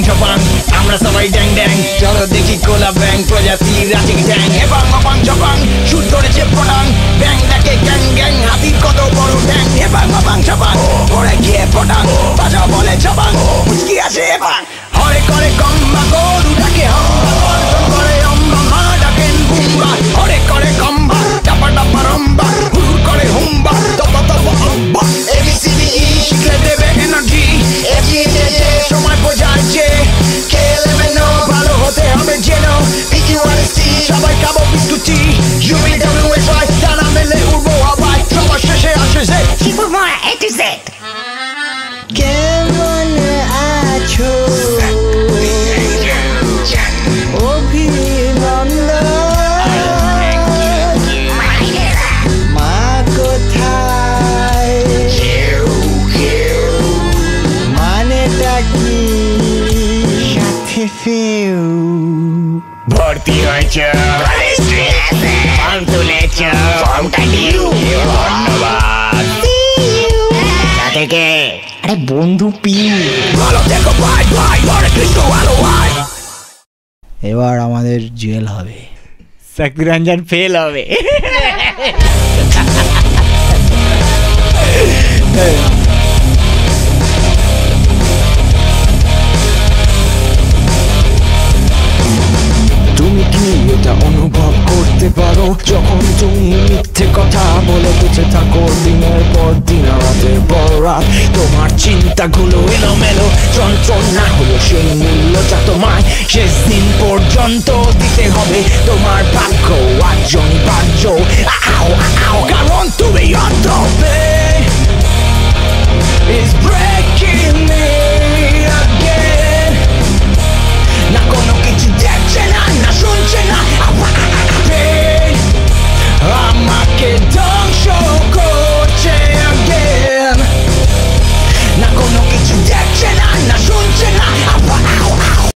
ঝপাং আমরা সবাই ড্যাং ড্যাং চলো দেখি কোলা ব্যাং প্রজাতির আছে ড্যাং হেপাং অপাং ঝপাং শুট ধরেছে পটাং ব্যাং দেখে গ্যাং গ্যাং হাতির কত বড় ড্যাং হেপাং অপাং ঝপাং ওরা গিয়ে পটাং বাজা বলে ঝপাং মুচকি আসে হেপাং হরে করে কম্বা গরুটাকে হম্বা গর্জন করে অম্বা মা ডাকেন বুম্বা হরে করে কম্বা টাপা টাপা রম্বা হুড় করে হুম্বা তপা তপা অম্বা এবিসিডি শিখলে দেবে এনার্জি এগিয়ে যেতে সময় বোঝাচ্ছে খেলে ভালো হতে হবে যেন পিকিউআরএসটি সবাই খাবো বিস্কুটি ইউবিডব্লিউএসআই ডানা মেলে উড়বো হাওয়ায় সবার শেষে আসে যে শিবমোড়া A to Z। কেমন আছো অভিনন্দন মা কোথায় মানেটা কি সাথে ফেউ ভর্তি হয়েছ ফর্ম তুলেছ ফর্মটা নিউ ধন্যবাদ থেকে আরে বন্ধু পিউ ভালো দেখো ভাই ভাই হরে কৃষ্ণ ভালো ভাই এবার আমাদের জেল হবে শক্তিরঞ্জন ফেল হবে তুমি কি এটা অনুভব করতে পারো যখন তুমি মিথ্যে কথা বলে বেঁচে থাকো দিনের পর দিন রাতের পর রাত তোমার চিন্তাগুলো এলোমেলো যন্ত্রণা হলো সেই মূল্যটা তোমায় শেষ দিন পর্যন্ত দিতে হবে তোমার ভাগ্য আজ অনিবার্য আও আও কারণ তুমি অন্তবে